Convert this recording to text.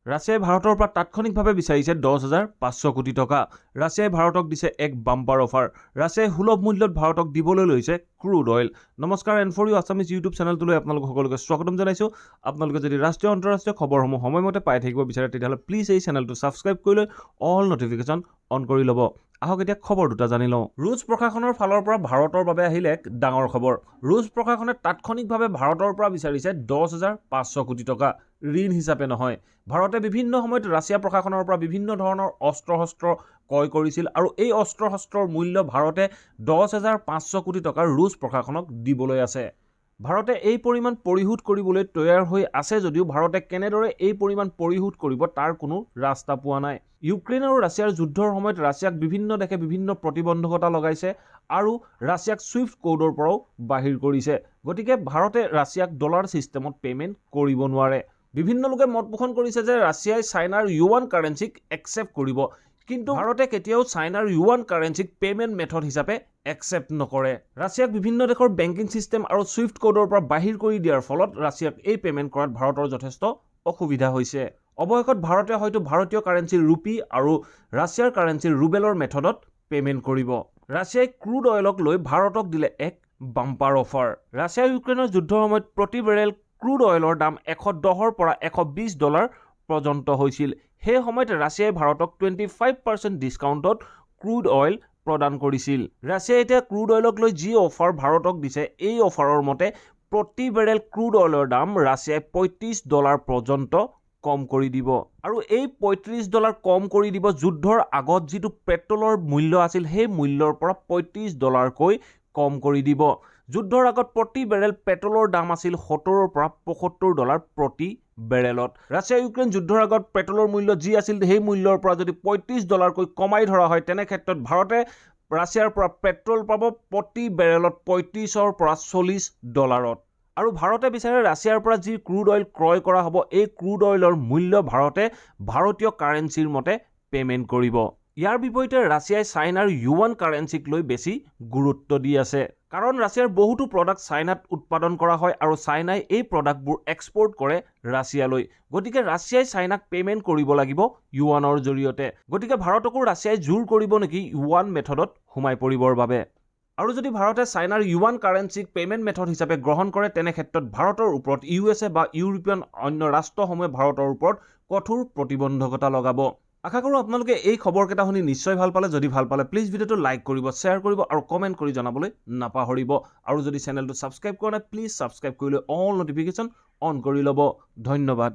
ৰাছিয়াই ভাৰতৰ পৰা তাৎক্ষণিকভাৱে বিচাৰিছে 10,500 কোটি টকা। ৰাছিয়াই ভাৰতক দিছে এক বাম্পাৰ অফাৰ। ৰাছিয়াই সুলভ মূল্যত ভাৰতক দিবলৈ লৈছে ক্ৰুড অইল। নমস্কাৰ, এনফৰ ইউ আছামিজ ইউটিউব চেনেলটোলৈ আপোনালোক সকলোকে স্বাগতম জনাইছোঁ। আপোনালোকে যদি ৰাষ্ট্ৰীয় আন্তঃৰাষ্ট্ৰীয় খবৰসমূহ সময়মতে পাই থাকিব বিচাৰে তেতিয়াহ'লে প্লিজ এই চেনেলটো ছাবস্ক্ৰাইব কৰি লৈ অল নটিফিকেশ্যন অন কৰি ল'ব। আহক এতিয়া খবৰ দুটা জানি লওঁ। ৰুছ প্ৰশাসনৰ ফালৰ পৰা ভাৰতৰ বাবে আহিল এক ডাঙৰ খবৰ। ৰুছ প্ৰশাসনে তাৎক্ষণিকভাৱে ভাৰতৰ পৰা বিচাৰিছে 10,500 কোটি টকা। ঋণ হিচাপে নহয়। ভাৰতে বিভিন্ন সময়ত ৰাছিয়া প্ৰশাসনৰ পৰা বিভিন্ন ধৰণৰ অস্ত্ৰ শস্ত্ৰ ক্ৰয় কৰিছিল আৰু এই অস্ত্ৰ শস্ত্ৰৰ মূল্য ভাৰতে 10,500 কোটি টকা ৰুছ প্ৰশাসনক দিবলৈ আছে। ভাৰতে এই পৰিমাণ পৰিশোধ কৰিবলৈ তৈয়াৰ হৈ আছে যদিও ভাৰতে কেনেদৰে এই পৰিমাণ পৰিশোধ কৰিব তাৰ কোনো ৰাস্তা পোৱা নাই। ইউক্ৰেইন আৰু ৰাছিয়াৰ যুদ্ধৰ সময়ত ৰাছিয়াক বিভিন্ন দেশে বিভিন্ন প্ৰতিবন্ধকতা লগাইছে আৰু ৰাছিয়াক ছুইফ্ট কোডৰ পৰাও বাহিৰ কৰিছে। গতিকে ভাৰতে ৰাছিয়াক ডলাৰ ছিষ্টেমত পে'মেণ্ট কৰিব নোৱাৰে। বিভিন্ন লোকে মত পোষণ কৰিছে যে ৰাছিয়াই চাইনাৰ ইউৱান কাৰেঞ্চিক একচেপ্ট কৰিব, কিন্তু ভাৰতে কেতিয়াও চাইনাৰ ইউৱান কাৰেঞ্চিক পে'মেণ্ট মেথড হিচাপে একচেপ্ট নকৰে। ৰাছিয়াক বিভিন্ন দেশৰ বেংকিং ছিষ্টেম আৰু ছুইফ্ট কোডৰ পৰা বাহিৰ কৰি দিয়াৰ ফলত ৰাছিয়াক এই পে'মেণ্ট কৰাত ভাৰতৰ যথেষ্ট অসুবিধা হৈছে। অৱশেষত ভাৰতে হয়তো ভাৰতীয় কাৰেঞ্চিৰ ৰুপি আৰু ৰাছিয়াৰ কাৰেঞ্চিৰ ৰুবেলৰ মেথডত পে'মেণ্ট কৰিব। ৰাছিয়াই ক্ৰুড অইলক লৈ ভাৰতক দিলে এক বাম্পাৰ অফাৰ। ৰাছিয়া ইউক্ৰেইনৰ যুদ্ধৰ সময়ত প্ৰতি বেৰেল ক্ৰুড অইলৰ দাম $110 পৰা $120 পৰ্যন্ত হৈছিল। সেই সময়ত ৰাছিয়াই ভাৰতক 25% ডিছকাউণ্টত ক্ৰুড অইল প্ৰদান কৰিছিল। ৰাছিয়াই এতিয়া ক্ৰুড অইলক লৈ যি অফাৰ ভাৰতক দিছে, এই অফাৰৰ মতে প্ৰতি বেৰেল ক্ৰুড অইলৰ দাম ৰাছিয়াই $35 পৰ্যন্ত কম কৰি দিব। আৰু এই $35 কম কৰি দিব যুদ্ধৰ আগত যিটো পেট্ৰলৰ মূল্য আছিল সেই মূল্যৰ পৰা $35কৈ কম কৰি দিব। যুদ্ধৰ আগত প্ৰতি বেৰেল পেট্ৰলৰ দাম আছিল $70 পৰা $75 প্ৰতি বেৰেলত। ৰাছিয়া ইউক্ৰেইন যুদ্ধৰ আগত পেট্ৰলৰ মূল্য যি আছিল সেই মূল্যৰ পৰা যদি $35কৈ কমাই ধৰা হয়, তেনে ক্ষেত্ৰত ভাৰতে ৰাছিয়াৰ পৰা পেট্ৰল পাব প্ৰতি বেৰেলত $35 পৰা $40। আৰু ভাৰতে বিচাৰে ৰাছিয়াৰ পৰা যি ক্ৰুড অইল ক্ৰয় কৰা হ'ব, এই ক্ৰুড অইলৰ মূল্য ভাৰতে ভাৰতীয় কাৰেঞ্চিৰ মতে পে'মেণ্ট কৰিব। ইয়াৰ বিপৰীতে ৰাছিয়াই চাইনাৰ ইউৱান কাৰেঞ্চিক লৈ বেছি গুৰুত্ব দি আছে। কাৰণ ৰাছিয়াৰ বহুতো প্ৰডাক্ট চাইনাত উৎপাদন কৰা হয় আৰু চাইনাই এই প্ৰডাক্টবোৰ এক্সপৰ্ট কৰে ৰাছিয়ালৈ। গতিকে ৰাছিয়াই চাইনাক পে'মেণ্ট কৰিব লাগিব ইউৱানৰ জৰিয়তে। গতিকে ভাৰতকো ৰাছিয়াই জোৰ কৰিব নেকি ইউৱান মেথডত সোমাই পৰিবৰ বাবে। আৰু যদি ভাৰতে চাইনাৰ ইউৱান কাৰেঞ্চিক পে'মেণ্ট মেথড হিচাপে গ্ৰহণ কৰে, তেনে ক্ষেত্ৰত ভাৰতৰ ওপৰত USA বা ইউৰোপীয়ান অন্য ৰাষ্ট্ৰসমূহে ভাৰতৰ ওপৰত কঠোৰ প্ৰতিবন্ধকতা লগাব। আশা কৰোঁ আপোনালোকে এই খবৰকেইটা শুনি নিশ্চয় ভাল পালে। যদি ভাল পালে প্লিজ ভিডিঅ'টো লাইক কৰিব, শ্বেয়াৰ কৰিব আৰু কমেণ্ট কৰি জনাবলৈ নাপাহৰিব। আৰু যদি চেনেলটো ছাবস্ক্ৰাইব কৰা নাই প্লিজ ছাবস্ক্ৰাইব কৰি লৈ অল নটিফিকেশ্যন অন কৰি ল'ব। ধন্যবাদ।